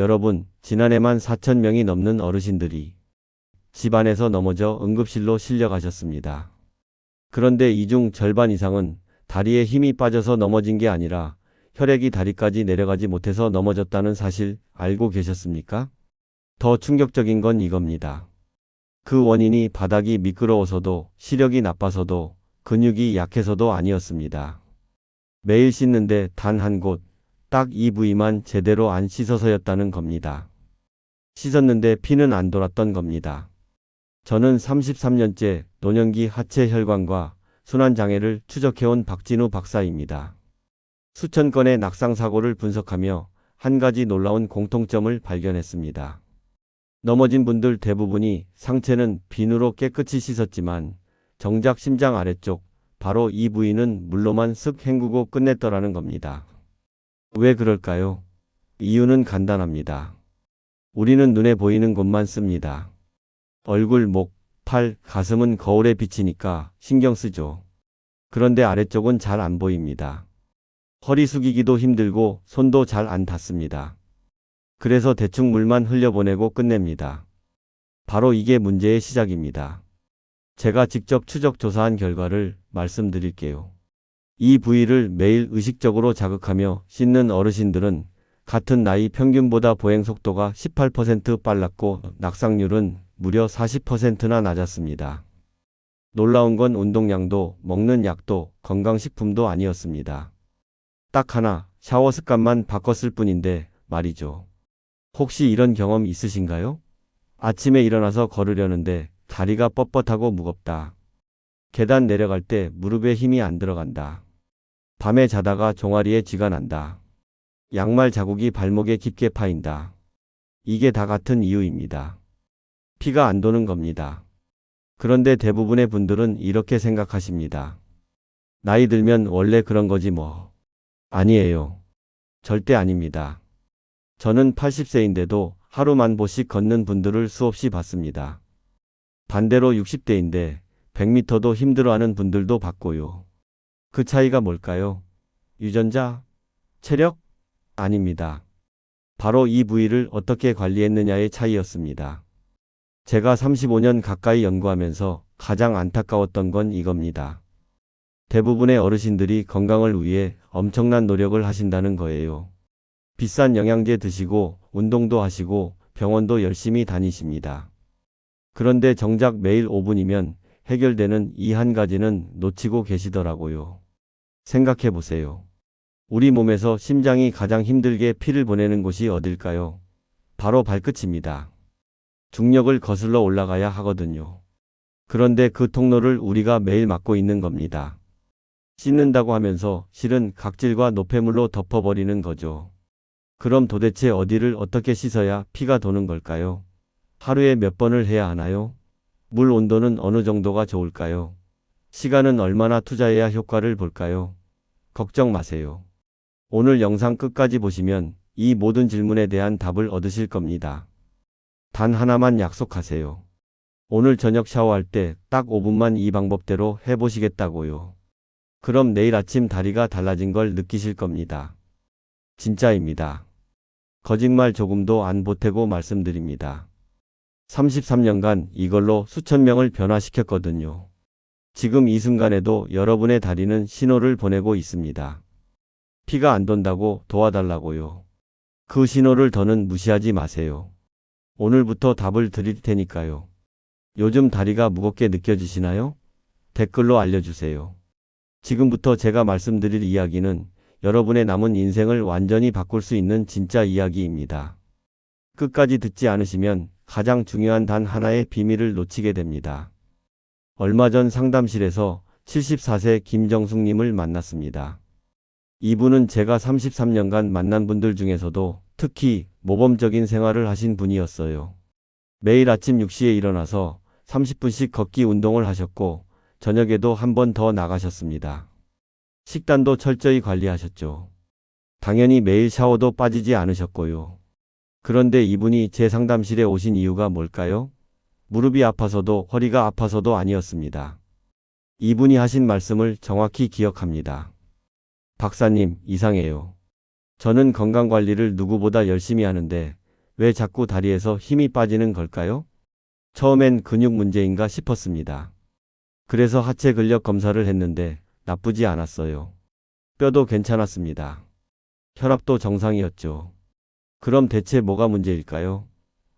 여러분, 지난해만 4,000명이 넘는 어르신들이 집안에서 넘어져 응급실로 실려가셨습니다. 그런데 이 중 절반 이상은 다리에 힘이 빠져서 넘어진 게 아니라 혈액이 다리까지 내려가지 못해서 넘어졌다는 사실 알고 계셨습니까? 더 충격적인 건 이겁니다. 그 원인이 바닥이 미끄러워서도 시력이 나빠서도 근육이 약해서도 아니었습니다. 매일 씻는데 단 한 곳, 딱 이 부위만 제대로 안 씻어서였다는 겁니다. 씻었는데 피는 안 돌았던 겁니다. 저는 33년째 노년기 하체 혈관과 순환장애를 추적해온 박진우 박사입니다. 수천 건의 낙상 사고를 분석하며 한 가지 놀라운 공통점을 발견했습니다. 넘어진 분들 대부분이 상체는 비누로 깨끗이 씻었지만 정작 심장 아래쪽, 바로 이 부위는 물로만 쓱 헹구고 끝냈더라는 겁니다. 왜 그럴까요? 이유는 간단합니다. 우리는 눈에 보이는 곳만 씁니다. 얼굴, 목, 팔, 가슴은 거울에 비치니까 신경 쓰죠. 그런데 아래쪽은 잘 안 보입니다. 허리 숙이기도 힘들고 손도 잘 안 닿습니다. 그래서 대충 물만 흘려보내고 끝냅니다. 바로 이게 문제의 시작입니다. 제가 직접 추적 조사한 결과를 말씀드릴게요. 이 부위를 매일 의식적으로 자극하며 씻는 어르신들은 같은 나이 평균보다 보행 속도가 18% 빨랐고 낙상률은 무려 40%나 낮았습니다. 놀라운 건 운동량도 먹는 약도 건강식품도 아니었습니다. 딱 하나, 샤워 습관만 바꿨을 뿐인데 말이죠. 혹시 이런 경험 있으신가요? 아침에 일어나서 걸으려는데 다리가 뻣뻣하고 무겁다. 계단 내려갈 때 무릎에 힘이 안 들어간다. 밤에 자다가 종아리에 쥐가 난다. 양말 자국이 발목에 깊게 파인다. 이게 다 같은 이유입니다. 피가 안 도는 겁니다. 그런데 대부분의 분들은 이렇게 생각하십니다. 나이 들면 원래 그런 거지 뭐. 아니에요. 절대 아닙니다. 저는 80세인데도 하루 10,000보씩 걷는 분들을 수없이 봤습니다. 반대로 60대인데 100m도 힘들어하는 분들도 봤고요. 그 차이가 뭘까요? 유전자? 체력? 아닙니다. 바로 이 부위를 어떻게 관리했느냐의 차이였습니다. 제가 35년 가까이 연구하면서 가장 안타까웠던 건 이겁니다. 대부분의 어르신들이 건강을 위해 엄청난 노력을 하신다는 거예요. 비싼 영양제 드시고 운동도 하시고 병원도 열심히 다니십니다. 그런데 정작 매일 5분이면 해결되는 이 한 가지는 놓치고 계시더라고요. 생각해 보세요. 우리 몸에서 심장이 가장 힘들게 피를 보내는 곳이 어딜까요? 바로 발끝입니다. 중력을 거슬러 올라가야 하거든요. 그런데 그 통로를 우리가 매일 막고 있는 겁니다. 씻는다고 하면서 실은 각질과 노폐물로 덮어버리는 거죠. 그럼 도대체 어디를 어떻게 씻어야 피가 도는 걸까요? 하루에 몇 번을 해야 하나요? 물 온도는 어느 정도가 좋을까요? 시간은 얼마나 투자해야 효과를 볼까요? 걱정 마세요. 오늘 영상 끝까지 보시면 이 모든 질문에 대한 답을 얻으실 겁니다. 단 하나만 약속하세요. 오늘 저녁 샤워할 때 딱 5분만 이 방법대로 해보시겠다고요. 그럼 내일 아침 다리가 달라진 걸 느끼실 겁니다. 진짜입니다. 거짓말 조금도 안 보태고 말씀드립니다. 33년간 이걸로 수천 명을 변화시켰거든요. 지금 이 순간에도 여러분의 다리는 신호를 보내고 있습니다. 피가 안 돈다고 도와달라고요. 그 신호를 더는 무시하지 마세요. 오늘부터 답을 드릴 테니까요. 요즘 다리가 무겁게 느껴지시나요? 댓글로 알려주세요. 지금부터 제가 말씀드릴 이야기는 여러분의 남은 인생을 완전히 바꿀 수 있는 진짜 이야기입니다. 끝까지 듣지 않으시면 가장 중요한 단 하나의 비밀을 놓치게 됩니다. 얼마 전 상담실에서 74세 김정숙님을 만났습니다. 이분은 제가 33년간 만난 분들 중에서도 특히 모범적인 생활을 하신 분이었어요. 매일 아침 6시에 일어나서 30분씩 걷기 운동을 하셨고 저녁에도 한 번 더 나가셨습니다. 식단도 철저히 관리하셨죠. 당연히 매일 샤워도 빠지지 않으셨고요. 그런데 이분이 제 상담실에 오신 이유가 뭘까요? 무릎이 아파서도 허리가 아파서도 아니었습니다. 이분이 하신 말씀을 정확히 기억합니다. 박사님, 이상해요. 저는 건강관리를 누구보다 열심히 하는데 왜 자꾸 다리에서 힘이 빠지는 걸까요? 처음엔 근육 문제인가 싶었습니다. 그래서 하체 근력 검사를 했는데 나쁘지 않았어요. 뼈도 괜찮았습니다. 혈압도 정상이었죠. 그럼 대체 뭐가 문제일까요?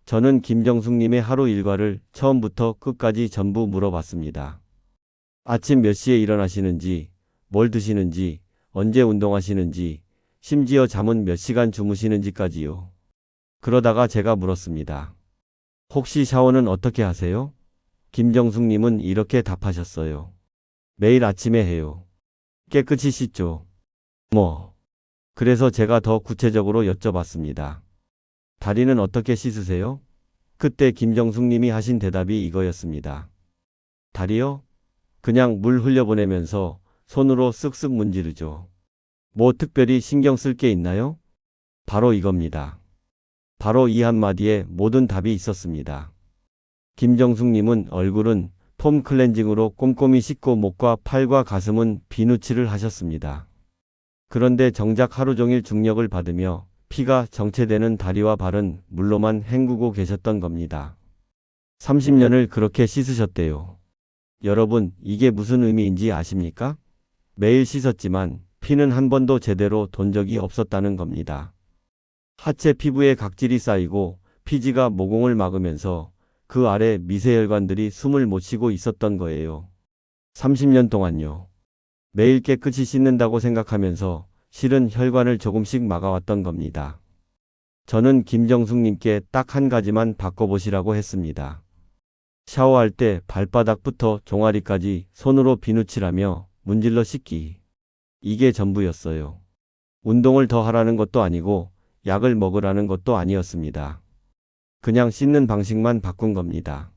저는 김정숙님의 하루 일과를 처음부터 끝까지 전부 물어봤습니다. 아침 몇 시에 일어나시는지, 뭘 드시는지, 언제 운동하시는지, 심지어 잠은 몇 시간 주무시는지까지요. 그러다가 제가 물었습니다. 혹시 샤워는 어떻게 하세요? 김정숙님은 이렇게 답하셨어요. 매일 아침에 해요. 깨끗이 씻죠. 뭐. 그래서 제가 더 구체적으로 여쭤봤습니다. 다리는 어떻게 씻으세요? 그때 김정숙님이 하신 대답이 이거였습니다. 다리요? 그냥 물 흘려보내면서 손으로 쓱쓱 문지르죠. 뭐 특별히 신경 쓸 게 있나요? 바로 이겁니다. 바로 이 한마디에 모든 답이 있었습니다. 김정숙님은 얼굴은 폼 클렌징으로 꼼꼼히 씻고 목과 팔과 가슴은 비누칠을 하셨습니다. 그런데 정작 하루 종일 중력을 받으며 피가 정체되는 다리와 발은 물로만 헹구고 계셨던 겁니다. 30년을 그렇게 씻으셨대요. 여러분, 이게 무슨 의미인지 아십니까? 매일 씻었지만 피는 한 번도 제대로 돈 적이 없었다는 겁니다. 하체 피부에 각질이 쌓이고 피지가 모공을 막으면서 그 아래 미세혈관들이 숨을 못 쉬고 있었던 거예요. 30년 동안요. 매일 깨끗이 씻는다고 생각하면서 실은 혈관을 조금씩 막아왔던 겁니다. 저는 김정숙님께 딱 한 가지만 바꿔보시라고 했습니다. 샤워할 때 발바닥부터 종아리까지 손으로 비누칠하며 문질러 씻기. 이게 전부였어요. 운동을 더 하라는 것도 아니고 약을 먹으라는 것도 아니었습니다. 그냥 씻는 방식만 바꾼 겁니다.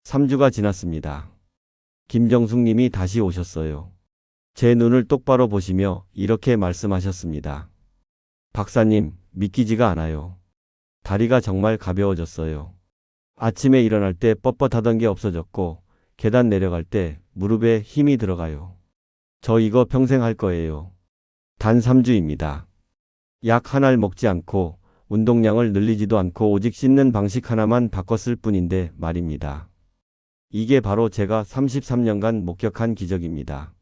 3주가 지났습니다. 김정숙님이 다시 오셨어요. 제 눈을 똑바로 보시며 이렇게 말씀하셨습니다. 박사님, 믿기지가 않아요. 다리가 정말 가벼워졌어요. 아침에 일어날 때 뻣뻣하던 게 없어졌고 계단 내려갈 때 무릎에 힘이 들어가요. 저 이거 평생 할 거예요. 단 3주입니다. 약 하나를 먹지 않고 운동량을 늘리지도 않고 오직 씻는 방식 하나만 바꿨을 뿐인데 말입니다. 이게 바로 제가 33년간 목격한 기적입니다.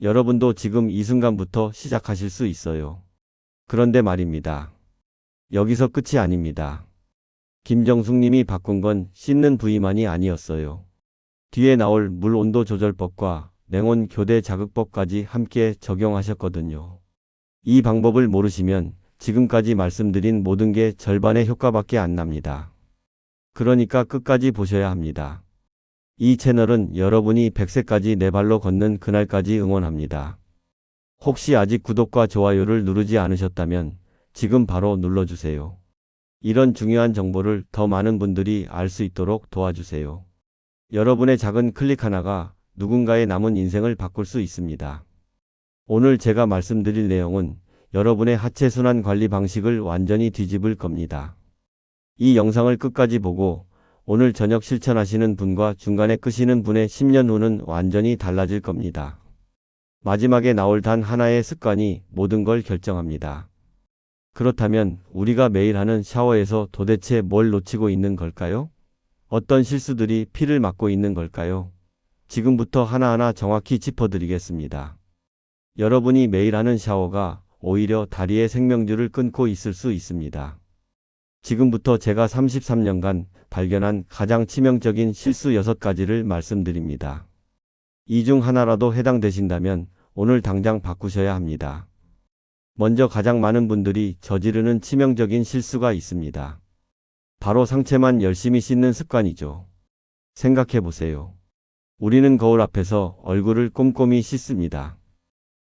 여러분도 지금 이 순간부터 시작하실 수 있어요. 그런데 말입니다. 여기서 끝이 아닙니다. 김정숙님이 바꾼 건 씻는 부위만이 아니었어요. 뒤에 나올 물 온도 조절법과 냉온 교대 자극법까지 함께 적용하셨거든요. 이 방법을 모르시면 지금까지 말씀드린 모든 게 절반의 효과밖에 안 납니다. 그러니까 끝까지 보셔야 합니다. 이 채널은 여러분이 100세까지 내 발로 걷는 그날까지 응원합니다. 혹시 아직 구독과 좋아요를 누르지 않으셨다면 지금 바로 눌러주세요. 이런 중요한 정보를 더 많은 분들이 알 수 있도록 도와주세요. 여러분의 작은 클릭 하나가 누군가의 남은 인생을 바꿀 수 있습니다. 오늘 제가 말씀드릴 내용은 여러분의 하체 순환 관리 방식을 완전히 뒤집을 겁니다. 이 영상을 끝까지 보고 오늘 저녁 실천하시는 분과 중간에 끄시는 분의 10년 후는 완전히 달라질 겁니다. 마지막에 나올 단 하나의 습관이 모든 걸 결정합니다. 그렇다면 우리가 매일 하는 샤워에서 도대체 뭘 놓치고 있는 걸까요? 어떤 실수들이 피를 막고 있는 걸까요? 지금부터 하나하나 정확히 짚어드리겠습니다. 여러분이 매일 하는 샤워가 오히려 다리의 생명줄을 끊고 있을 수 있습니다. 지금부터 제가 33년간 발견한 가장 치명적인 실수 6가지를 말씀드립니다. 이 중 하나라도 해당되신다면 오늘 당장 바꾸셔야 합니다. 먼저 가장 많은 분들이 저지르는 치명적인 실수가 있습니다. 바로 상체만 열심히 씻는 습관이죠. 생각해 보세요. 우리는 거울 앞에서 얼굴을 꼼꼼히 씻습니다.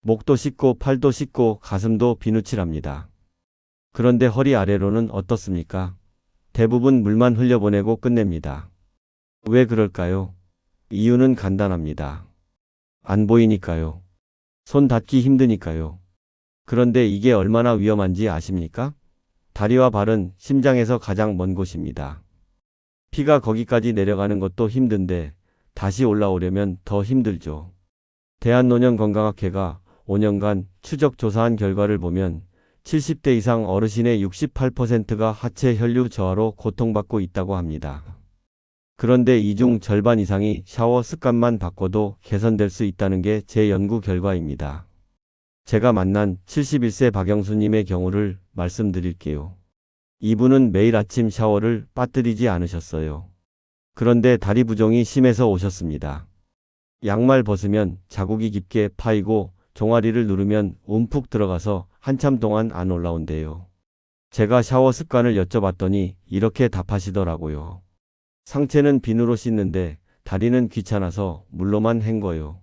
목도 씻고 팔도 씻고 가슴도 비누칠합니다. 그런데 허리 아래로는 어떻습니까? 대부분 물만 흘려보내고 끝냅니다. 왜 그럴까요? 이유는 간단합니다. 안 보이니까요. 손 닿기 힘드니까요. 그런데 이게 얼마나 위험한지 아십니까? 다리와 발은 심장에서 가장 먼 곳입니다. 피가 거기까지 내려가는 것도 힘든데 다시 올라오려면 더 힘들죠. 대한노년건강학회가 5년간 추적 조사한 결과를 보면 70대 이상 어르신의 68%가 하체 혈류 저하로 고통받고 있다고 합니다. 그런데 이 중 절반 이상이 샤워 습관만 바꿔도 개선될 수 있다는 게 제 연구 결과입니다. 제가 만난 71세 박영수님의 경우를 말씀드릴게요. 이분은 매일 아침 샤워를 빠뜨리지 않으셨어요. 그런데 다리 부종이 심해서 오셨습니다. 양말 벗으면 자국이 깊게 파이고 종아리를 누르면 움푹 들어가서 한참 동안 안 올라온대요. 제가 샤워 습관을 여쭤봤더니 이렇게 답하시더라고요. 상체는 비누로 씻는데 다리는 귀찮아서 물로만 헹궈요.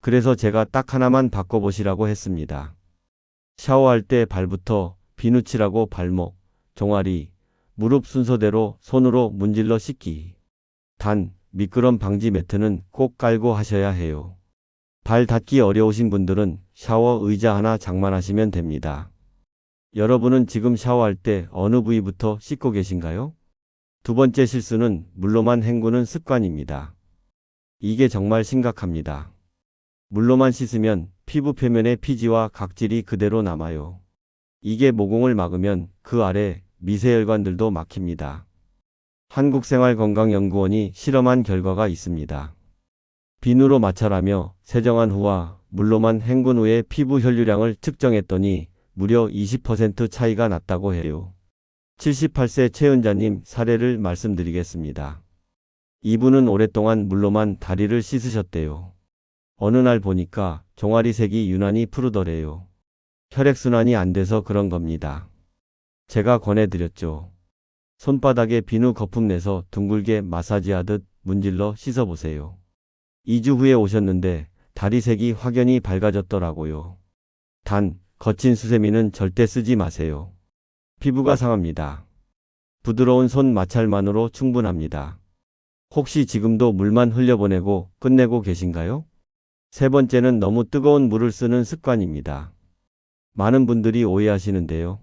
그래서 제가 딱 하나만 바꿔보시라고 했습니다. 샤워할 때 발부터 비누 칠하고 발목, 종아리, 무릎 순서대로 손으로 문질러 씻기. 단, 미끄럼 방지 매트는 꼭 깔고 하셔야 해요. 발 닿기 어려우신 분들은 샤워 의자 하나 장만하시면 됩니다. 여러분은 지금 샤워할 때 어느 부위부터 씻고 계신가요? 두 번째 실수는 물로만 헹구는 습관입니다. 이게 정말 심각합니다. 물로만 씻으면 피부 표면의 피지와 각질이 그대로 남아요. 이게 모공을 막으면 그 아래 미세혈관들도 막힙니다. 한국생활건강연구원이 실험한 결과가 있습니다. 비누로 마찰하며 세정한 후와 물로만 헹군 후에 피부 혈류량을 측정했더니 무려 20% 차이가 났다고 해요. 78세 최은자님 사례를 말씀드리겠습니다. 이분은 오랫동안 물로만 다리를 씻으셨대요. 어느 날 보니까 종아리 색이 유난히 푸르더래요. 혈액순환이 안 돼서 그런 겁니다. 제가 권해드렸죠. 손바닥에 비누 거품 내서 둥글게 마사지하듯 문질러 씻어보세요. 2주 후에 오셨는데 다리색이 확연히 밝아졌더라고요. 단, 거친 수세미는 절대 쓰지 마세요. 피부가 상합니다. 부드러운 손 마찰만으로 충분합니다. 혹시 지금도 물만 흘려보내고 끝내고 계신가요? 세 번째는 너무 뜨거운 물을 쓰는 습관입니다. 많은 분들이 오해하시는데요.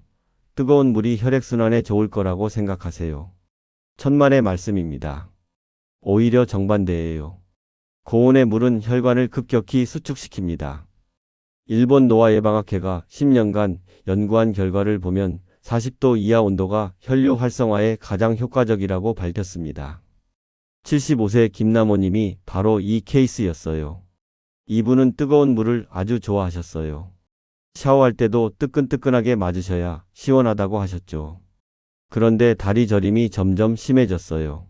뜨거운 물이 혈액순환에 좋을 거라고 생각하세요. 천만의 말씀입니다. 오히려 정반대예요. 고온의 물은 혈관을 급격히 수축시킵니다. 일본 노화예방학회가 10년간 연구한 결과를 보면 40도 이하 온도가 혈류 활성화에 가장 효과적이라고 밝혔습니다. 75세 김남호님이 바로 이 케이스였어요. 이분은 뜨거운 물을 아주 좋아하셨어요. 샤워할 때도 뜨끈뜨끈하게 맞으셔야 시원하다고 하셨죠. 그런데 다리 저림이 점점 심해졌어요.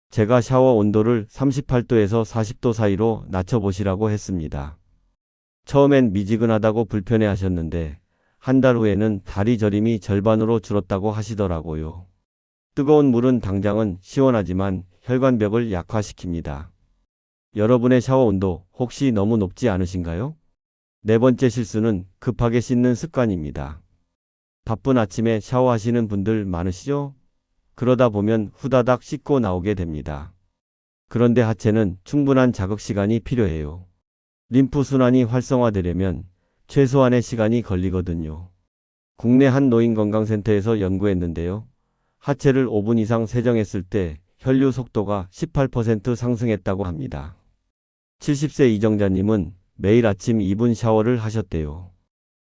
제가 샤워 온도를 38도에서 40도 사이로 낮춰보시라고 했습니다. 처음엔 미지근하다고 불편해 하셨는데 한 달 후에는 다리 저림이 절반으로 줄었다고 하시더라고요. 뜨거운 물은 당장은 시원하지만 혈관벽을 약화시킵니다. 여러분의 샤워 온도 혹시 너무 높지 않으신가요? 네 번째 실수는 급하게 씻는 습관입니다. 바쁜 아침에 샤워하시는 분들 많으시죠? 그러다 보면 후다닥 씻고 나오게 됩니다. 그런데 하체는 충분한 자극 시간이 필요해요. 림프 순환이 활성화되려면 최소한의 시간이 걸리거든요. 국내 한 노인건강센터에서 연구했는데요. 하체를 5분 이상 세정했을 때 혈류 속도가 18% 상승했다고 합니다. 70세 이정자님은 매일 아침 2분 샤워를 하셨대요.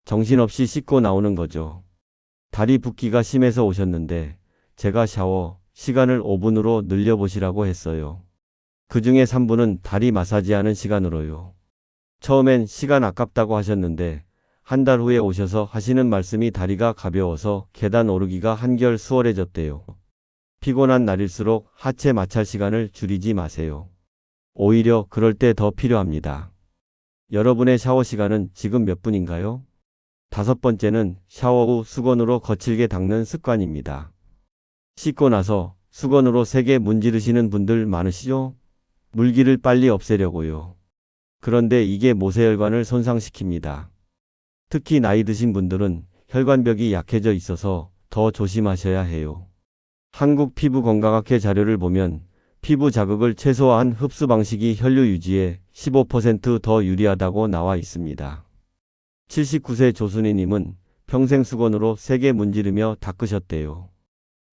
정신없이 씻고 나오는 거죠. 다리 붓기가 심해서 오셨는데 제가 샤워 시간을 5분으로 늘려보시라고 했어요. 그 중에 3분은 다리 마사지하는 시간으로요. 처음엔 시간 아깝다고 하셨는데 한 달 후에 오셔서 하시는 말씀이 다리가 가벼워서 계단 오르기가 한결 수월해졌대요. 피곤한 날일수록 하체 마찰 시간을 줄이지 마세요. 오히려 그럴 때 더 필요합니다. 여러분의 샤워 시간은 지금 몇 분인가요? 다섯 번째는 샤워 후 수건으로 거칠게 닦는 습관입니다. 씻고 나서 수건으로 세게 문지르시는 분들 많으시죠? 물기를 빨리 없애려고요. 그런데 이게 모세혈관을 손상시킵니다. 특히 나이 드신 분들은 혈관벽이 약해져 있어서 더 조심하셔야 해요. 한국피부건강학회 자료를 보면 피부 자극을 최소화한 흡수 방식이 혈류 유지에 15% 더 유리하다고 나와 있습니다. 79세 조순희님은 평생 수건으로 세게 문지르며 닦으셨대요.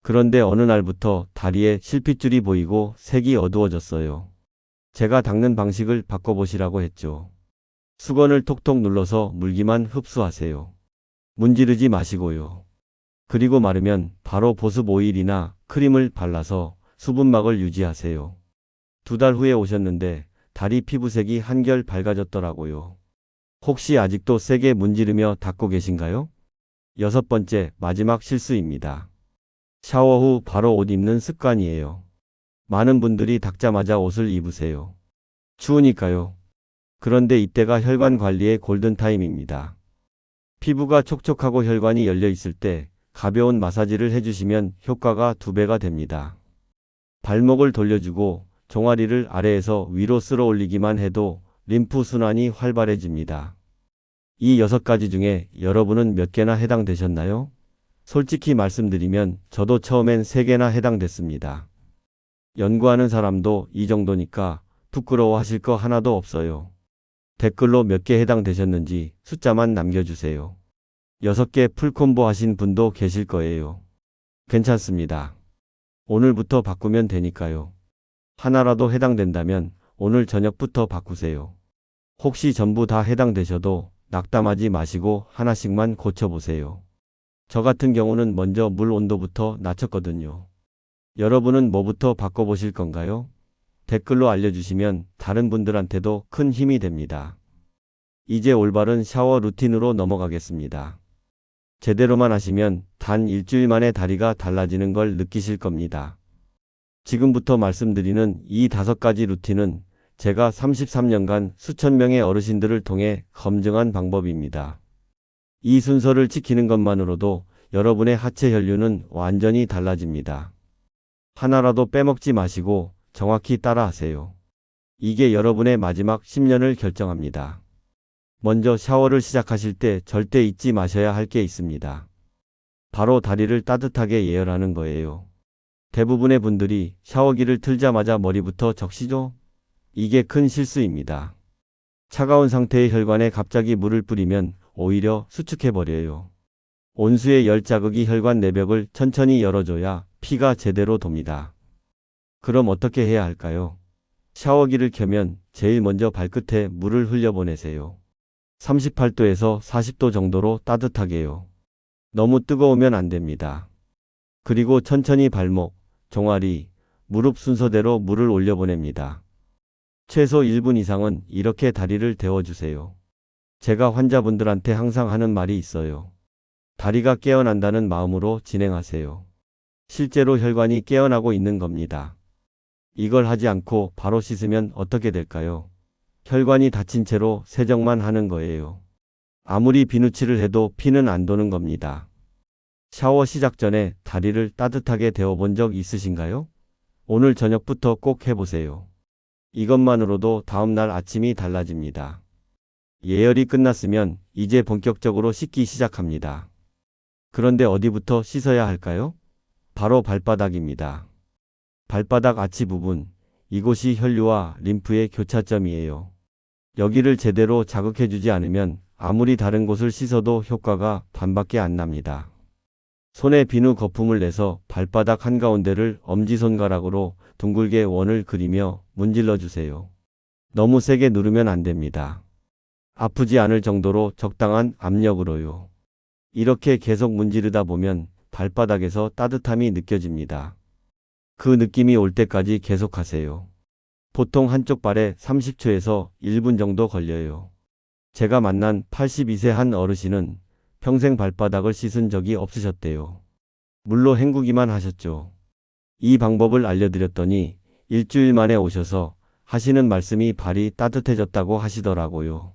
그런데 어느 날부터 다리에 실핏줄이 보이고 색이 어두워졌어요. 제가 닦는 방식을 바꿔보시라고 했죠. 수건을 톡톡 눌러서 물기만 흡수하세요. 문지르지 마시고요. 그리고 마르면 바로 보습 오일이나 크림을 발라서 수분막을 유지하세요. 2달 후에 오셨는데 다리 피부색이 한결 밝아졌더라고요. 혹시 아직도 세게 문지르며 닦고 계신가요? 6번째, 마지막 실수입니다. 샤워 후 바로 옷 입는 습관이에요. 많은 분들이 닦자마자 옷을 입으세요. 추우니까요. 그런데 이때가 혈관 관리의 골든타임입니다. 피부가 촉촉하고 혈관이 열려 있을 때 가벼운 마사지를 해주시면 효과가 2배가 됩니다. 발목을 돌려주고 종아리를 아래에서 위로 쓸어 올리기만 해도 림프 순환이 활발해집니다. 이 6가지 중에 여러분은 몇 개나 해당되셨나요? 솔직히 말씀드리면 저도 처음엔 3개나 해당됐습니다. 연구하는 사람도 이 정도니까 부끄러워하실 거 하나도 없어요. 댓글로 몇 개 해당되셨는지 숫자만 남겨주세요. 6개 풀콤보 하신 분도 계실 거예요. 괜찮습니다. 오늘부터 바꾸면 되니까요. 하나라도 해당된다면 오늘 저녁부터 바꾸세요. 혹시 전부 다 해당되셔도 낙담하지 마시고 하나씩만 고쳐보세요. 저 같은 경우는 먼저 물 온도부터 낮췄거든요. 여러분은 뭐부터 바꿔보실 건가요? 댓글로 알려주시면 다른 분들한테도 큰 힘이 됩니다. 이제 올바른 샤워 루틴으로 넘어가겠습니다. 제대로만 하시면 단 일주일 만에 다리가 달라지는 걸 느끼실 겁니다. 지금부터 말씀드리는 이 5가지 루틴은 제가 33년간 수천 명의 어르신들을 통해 검증한 방법입니다. 이 순서를 지키는 것만으로도 여러분의 하체 혈류는 완전히 달라집니다. 하나라도 빼먹지 마시고 정확히 따라하세요. 이게 여러분의 마지막 10년을 결정합니다. 먼저 샤워를 시작하실 때 절대 잊지 마셔야 할 게 있습니다. 바로 다리를 따뜻하게 예열하는 거예요. 대부분의 분들이 샤워기를 틀자마자 머리부터 적시죠? 이게 큰 실수입니다. 차가운 상태의 혈관에 갑자기 물을 뿌리면 오히려 수축해버려요. 온수의 열 자극이 혈관 내벽을 천천히 열어줘야 피가 제대로 돕니다. 그럼 어떻게 해야 할까요? 샤워기를 켜면 제일 먼저 발끝에 물을 흘려보내세요. 38도에서 40도 정도로 따뜻하게요. 너무 뜨거우면 안 됩니다. 그리고 천천히 발목, 종아리, 무릎 순서대로 물을 올려보냅니다. 최소 1분 이상은 이렇게 다리를 데워주세요. 제가 환자분들한테 항상 하는 말이 있어요. 다리가 깨어난다는 마음으로 진행하세요. 실제로 혈관이 깨어나고 있는 겁니다. 이걸 하지 않고 바로 씻으면 어떻게 될까요? 혈관이 닫힌 채로 세정만 하는 거예요. 아무리 비누칠을 해도 피는 안 도는 겁니다. 샤워 시작 전에 다리를 따뜻하게 데워본 적 있으신가요? 오늘 저녁부터 꼭 해보세요. 이것만으로도 다음날 아침이 달라집니다. 예열이 끝났으면 이제 본격적으로 씻기 시작합니다. 그런데 어디부터 씻어야 할까요? 바로 발바닥입니다. 발바닥 아치 부분, 이곳이 혈류와 림프의 교차점이에요. 여기를 제대로 자극해주지 않으면 아무리 다른 곳을 씻어도 효과가 반밖에 안 납니다. 손에 비누 거품을 내서 발바닥 한가운데를 엄지손가락으로 둥글게 원을 그리며 문질러 주세요. 너무 세게 누르면 안 됩니다. 아프지 않을 정도로 적당한 압력으로요. 이렇게 계속 문지르다 보면 발바닥에서 따뜻함이 느껴집니다. 그 느낌이 올 때까지 계속하세요. 보통 한쪽 발에 30초에서 1분 정도 걸려요. 제가 만난 82세 한 어르신은 평생 발바닥을 씻은 적이 없으셨대요. 물로 헹구기만 하셨죠. 이 방법을 알려드렸더니 일주일 만에 오셔서 하시는 말씀이 발이 따뜻해졌다고 하시더라고요.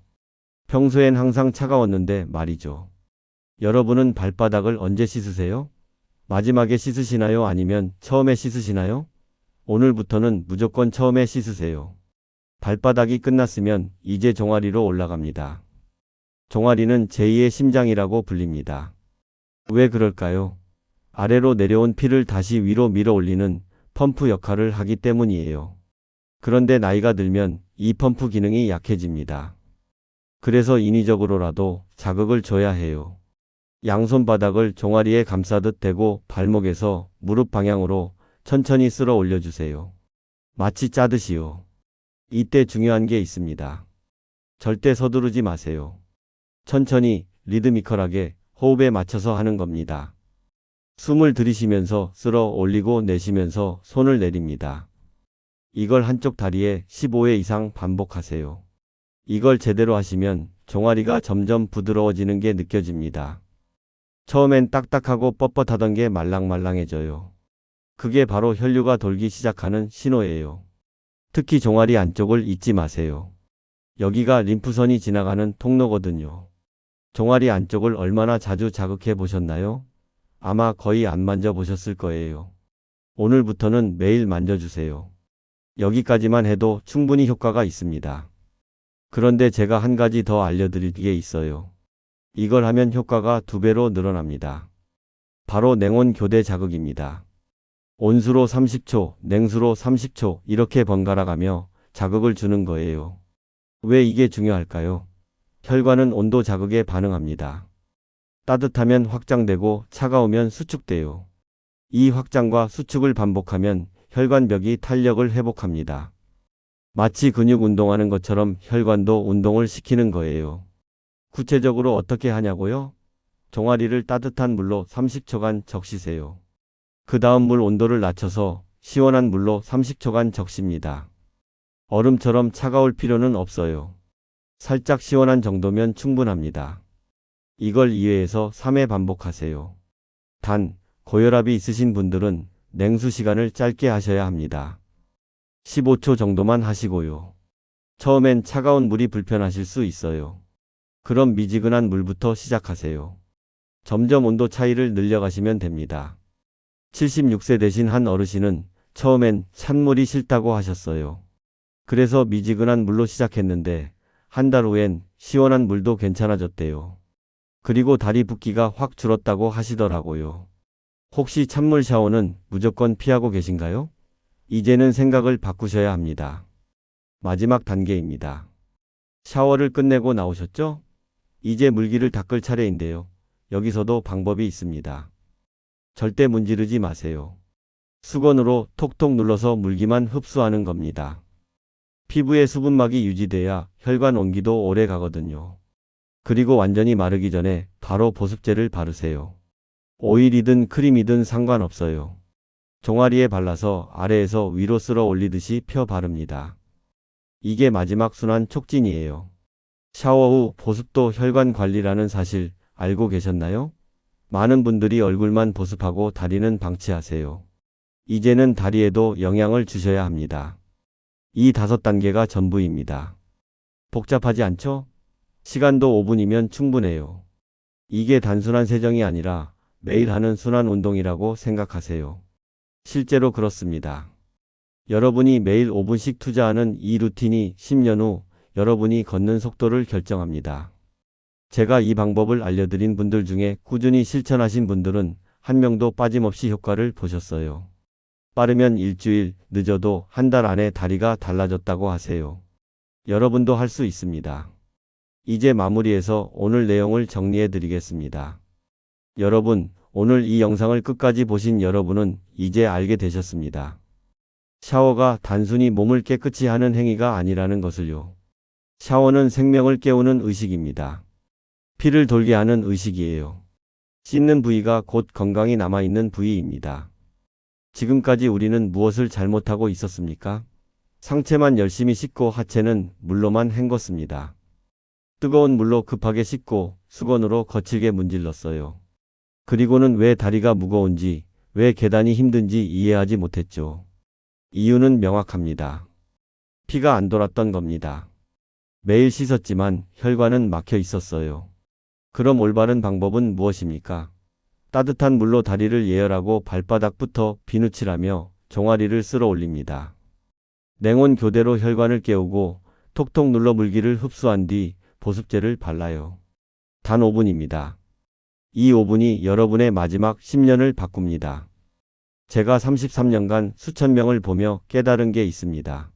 평소엔 항상 차가웠는데 말이죠. 여러분은 발바닥을 언제 씻으세요? 마지막에 씻으시나요? 아니면 처음에 씻으시나요? 오늘부터는 무조건 처음에 씻으세요. 발바닥이 끝났으면 이제 종아리로 올라갑니다. 종아리는 제2의 심장이라고 불립니다. 왜 그럴까요? 아래로 내려온 피를 다시 위로 밀어 올리는 펌프 역할을 하기 때문이에요. 그런데 나이가 들면 이 펌프 기능이 약해집니다. 그래서 인위적으로라도 자극을 줘야 해요. 양손바닥을 종아리에 감싸듯 대고 발목에서 무릎 방향으로 천천히 쓸어 올려주세요. 마치 짜듯이요. 이때 중요한 게 있습니다. 절대 서두르지 마세요. 천천히 리드미컬하게 호흡에 맞춰서 하는 겁니다. 숨을 들이쉬면서 쓸어 올리고 내쉬면서 손을 내립니다. 이걸 한쪽 다리에 15회 이상 반복하세요. 이걸 제대로 하시면 종아리가 점점 부드러워지는 게 느껴집니다. 처음엔 딱딱하고 뻣뻣하던 게 말랑말랑해져요. 그게 바로 혈류가 돌기 시작하는 신호예요. 특히 종아리 안쪽을 잊지 마세요. 여기가 림프선이 지나가는 통로거든요. 종아리 안쪽을 얼마나 자주 자극해 보셨나요? 아마 거의 안 만져보셨을 거예요. 오늘부터는 매일 만져주세요. 여기까지만 해도 충분히 효과가 있습니다. 그런데 제가 한 가지 더 알려드릴 게 있어요. 이걸 하면 효과가 2배로 늘어납니다. 바로 냉온 교대 자극입니다. 온수로 30초, 냉수로 30초 이렇게 번갈아 가며 자극을 주는 거예요. 왜 이게 중요할까요? 혈관은 온도 자극에 반응합니다. 따뜻하면 확장되고 차가우면 수축돼요. 이 확장과 수축을 반복하면 혈관벽이 탄력을 회복합니다. 마치 근육 운동하는 것처럼 혈관도 운동을 시키는 거예요. 구체적으로 어떻게 하냐고요? 종아리를 따뜻한 물로 30초간 적시세요. 그 다음 물 온도를 낮춰서 시원한 물로 30초간 적십니다. 얼음처럼 차가울 필요는 없어요. 살짝 시원한 정도면 충분합니다. 이걸 2회에서 3회 반복하세요. 단, 고혈압이 있으신 분들은 냉수 시간을 짧게 하셔야 합니다. 15초 정도만 하시고요. 처음엔 차가운 물이 불편하실 수 있어요. 그럼 미지근한 물부터 시작하세요. 점점 온도 차이를 늘려가시면 됩니다. 76세 되신 한 어르신은 처음엔 찬물이 싫다고 하셨어요. 그래서 미지근한 물로 시작했는데 한 달 후엔 시원한 물도 괜찮아졌대요. 그리고 다리 붓기가 확 줄었다고 하시더라고요. 혹시 찬물 샤워는 무조건 피하고 계신가요? 이제는 생각을 바꾸셔야 합니다. 마지막 단계입니다. 샤워를 끝내고 나오셨죠? 이제 물기를 닦을 차례인데요. 여기서도 방법이 있습니다. 절대 문지르지 마세요. 수건으로 톡톡 눌러서 물기만 흡수하는 겁니다. 피부의 수분막이 유지돼야 혈관 온기도 오래 가거든요. 그리고 완전히 마르기 전에 바로 보습제를 바르세요. 오일이든 크림이든 상관없어요. 종아리에 발라서 아래에서 위로 쓸어 올리듯이 펴 바릅니다. 이게 마지막 순환 촉진이에요. 샤워 후 보습도 혈관 관리라는 사실 알고 계셨나요? 많은 분들이 얼굴만 보습하고 다리는 방치하세요. 이제는 다리에도 영향을 주셔야 합니다. 이 5단계가 전부입니다. 복잡하지 않죠? 시간도 5분이면 충분해요. 이게 단순한 세정이 아니라 매일 하는 순환 운동이라고 생각하세요. 실제로 그렇습니다. 여러분이 매일 5분씩 투자하는 이 루틴이 10년 후 여러분이 걷는 속도를 결정합니다. 제가 이 방법을 알려드린 분들 중에 꾸준히 실천하신 분들은 한 명도 빠짐없이 효과를 보셨어요. 빠르면 일주일, 늦어도 한 달 안에 다리가 달라졌다고 하세요. 여러분도 할 수 있습니다. 이제 마무리해서 오늘 내용을 정리해 드리겠습니다. 여러분, 오늘 이 영상을 끝까지 보신 여러분은 이제 알게 되셨습니다. 샤워가 단순히 몸을 깨끗이 하는 행위가 아니라는 것을요. 샤워는 생명을 깨우는 의식입니다. 피를 돌게 하는 의식이에요. 씻는 부위가 곧 건강이 남아있는 부위입니다. 지금까지 우리는 무엇을 잘못하고 있었습니까? 상체만 열심히 씻고 하체는 물로만 헹궜습니다. 뜨거운 물로 급하게 씻고 수건으로 거칠게 문질렀어요. 그리고는 왜 다리가 무거운지, 왜 계단이 힘든지 이해하지 못했죠. 이유는 명확합니다. 피가 안 돌았던 겁니다. 매일 씻었지만 혈관은 막혀 있었어요. 그럼 올바른 방법은 무엇입니까? 따뜻한 물로 다리를 예열하고 발바닥부터 비누칠하며 종아리를 쓸어 올립니다. 냉온 교대로 혈관을 깨우고 톡톡 눌러 물기를 흡수한 뒤 보습제를 발라요. 단 5분입니다. 이 5분이 여러분의 마지막 10년을 바꿉니다. 제가 33년간 수천 명을 보며 깨달은 게 있습니다.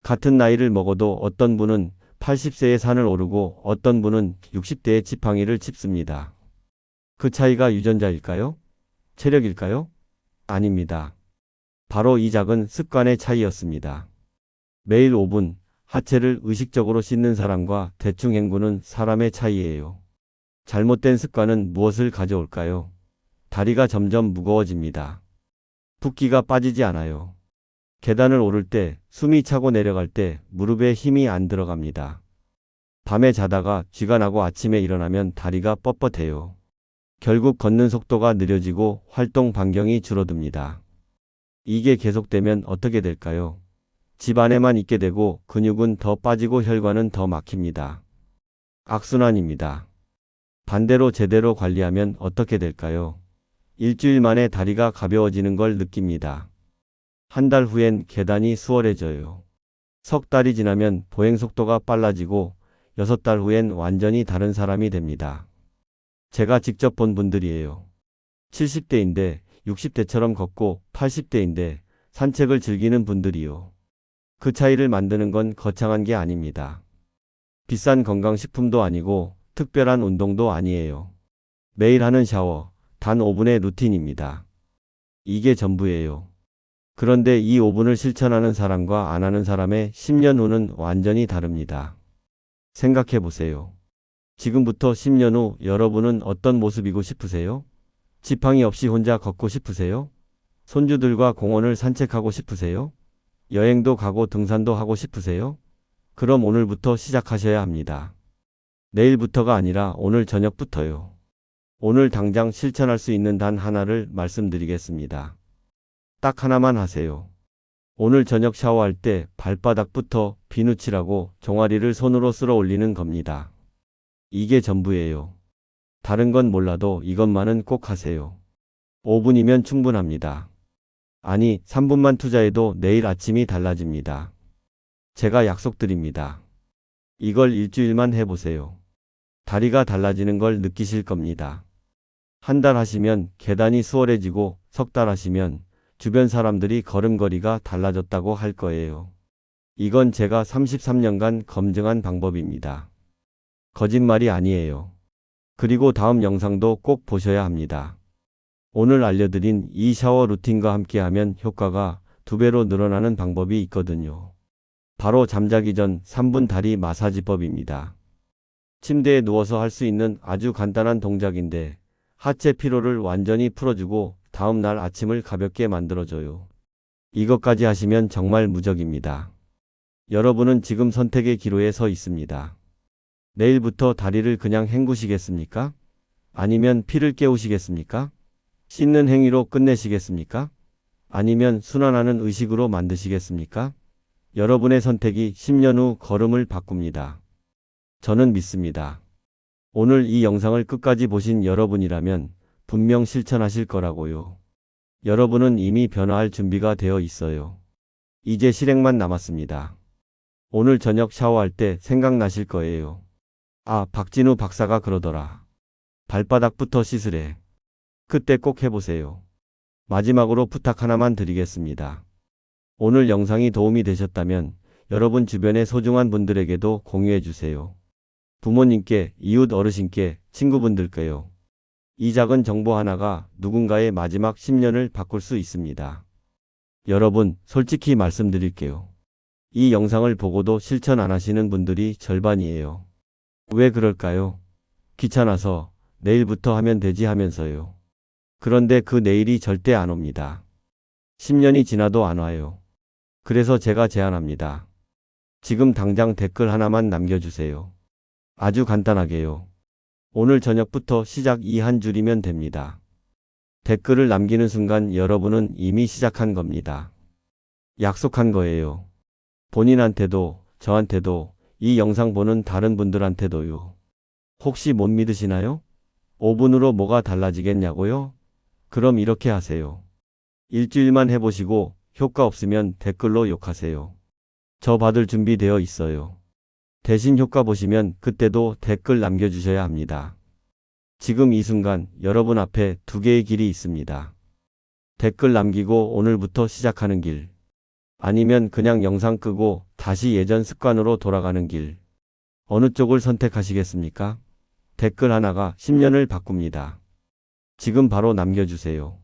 같은 나이를 먹어도 어떤 분은 80세에 산을 오르고 어떤 분은 60대에 지팡이를 짚습니다. 그 차이가 유전자일까요? 체력일까요? 아닙니다. 바로 이 작은 습관의 차이였습니다. 매일 5분 하체를 의식적으로 씻는 사람과 대충 헹구는 사람의 차이예요. 잘못된 습관은 무엇을 가져올까요? 다리가 점점 무거워집니다. 붓기가 빠지지 않아요. 계단을 오를 때, 숨이 차고 내려갈 때 무릎에 힘이 안 들어갑니다. 밤에 자다가 쥐가 나고 아침에 일어나면 다리가 뻣뻣해요. 결국 걷는 속도가 느려지고 활동 반경이 줄어듭니다. 이게 계속되면 어떻게 될까요? 집 안에만 있게 되고 근육은 더 빠지고 혈관은 더 막힙니다. 악순환입니다. 반대로 제대로 관리하면 어떻게 될까요? 일주일 만에 다리가 가벼워지는 걸 느낍니다. 한 달 후엔 계단이 수월해져요. 석 달이 지나면 보행 속도가 빨라지고 6달 후엔 완전히 다른 사람이 됩니다. 제가 직접 본 분들이에요. 70대인데 60대처럼 걷고 80대인데 산책을 즐기는 분들이요. 그 차이를 만드는 건 거창한 게 아닙니다. 비싼 건강식품도 아니고 특별한 운동도 아니에요. 매일 하는 샤워, 단 5분의 루틴입니다. 이게 전부예요. 그런데 이 5분을 실천하는 사람과 안 하는 사람의 10년 후는 완전히 다릅니다. 생각해 보세요. 지금부터 10년 후 여러분은 어떤 모습이고 싶으세요? 지팡이 없이 혼자 걷고 싶으세요? 손주들과 공원을 산책하고 싶으세요? 여행도 가고 등산도 하고 싶으세요? 그럼 오늘부터 시작하셔야 합니다. 내일부터가 아니라 오늘 저녁부터요. 오늘 당장 실천할 수 있는 단 하나를 말씀드리겠습니다. 딱 하나만 하세요. 오늘 저녁 샤워할 때 발바닥부터 비누칠하고 종아리를 손으로 쓸어 올리는 겁니다. 이게 전부예요. 다른 건 몰라도 이것만은 꼭 하세요. 5분이면 충분합니다. 아니, 3분만 투자해도 내일 아침이 달라집니다. 제가 약속드립니다. 이걸 일주일만 해보세요. 다리가 달라지는 걸 느끼실 겁니다. 한 달 하시면 계단이 수월해지고 석 달 하시면 주변 사람들이 걸음걸이가 달라졌다고 할 거예요. 이건 제가 33년간 검증한 방법입니다. 거짓말이 아니에요. 그리고 다음 영상도 꼭 보셔야 합니다. 오늘 알려드린 이 샤워 루틴과 함께하면 효과가 2배로 늘어나는 방법이 있거든요. 바로 잠자기 전 3분 다리 마사지법입니다. 침대에 누워서 할 수 있는 아주 간단한 동작인데 하체 피로를 완전히 풀어주고 다음 날 아침을 가볍게 만들어줘요. 이것까지 하시면 정말 무적입니다. 여러분은 지금 선택의 기로에 서 있습니다. 내일부터 다리를 그냥 헹구시겠습니까? 아니면 피를 깨우시겠습니까? 씻는 행위로 끝내시겠습니까? 아니면 순환하는 의식으로 만드시겠습니까? 여러분의 선택이 10년 후 걸음을 바꿉니다. 저는 믿습니다. 오늘 이 영상을 끝까지 보신 여러분이라면 분명 실천하실 거라고요. 여러분은 이미 변화할 준비가 되어 있어요. 이제 실행만 남았습니다. 오늘 저녁 샤워할 때 생각나실 거예요. 아, 박진우 박사가 그러더라. 발바닥부터 씻으래. 그때 꼭 해보세요. 마지막으로 부탁 하나만 드리겠습니다. 오늘 영상이 도움이 되셨다면 여러분 주변의 소중한 분들에게도 공유해 주세요. 부모님께, 이웃 어르신께, 친구분들께요. 이 작은 정보 하나가 누군가의 마지막 10년을 바꿀 수 있습니다. 여러분, 솔직히 말씀드릴게요. 이 영상을 보고도 실천 안 하시는 분들이 절반이에요. 왜 그럴까요? 귀찮아서 내일부터 하면 되지 하면서요. 그런데 그 내일이 절대 안 옵니다. 10년이 지나도 안 와요. 그래서 제가 제안합니다. 지금 당장 댓글 하나만 남겨주세요. 아주 간단하게요. 오늘 저녁부터 시작 이 한 줄이면 됩니다. 댓글을 남기는 순간 여러분은 이미 시작한 겁니다. 약속한 거예요. 본인한테도, 저한테도, 이 영상 보는 다른 분들한테도요. 혹시 못 믿으시나요? 5분으로 뭐가 달라지겠냐고요? 그럼 이렇게 하세요. 일주일만 해보시고 효과 없으면 댓글로 욕하세요. 저 받을 준비 되어 있어요. 대신 효과 보시면 그때도 댓글 남겨주셔야 합니다. 지금 이 순간 여러분 앞에 2개의 길이 있습니다. 댓글 남기고 오늘부터 시작하는 길. 아니면 그냥 영상 끄고 다시 예전 습관으로 돌아가는 길. 어느 쪽을 선택하시겠습니까? 댓글 하나가 10년을 바꿉니다. 지금 바로 남겨주세요.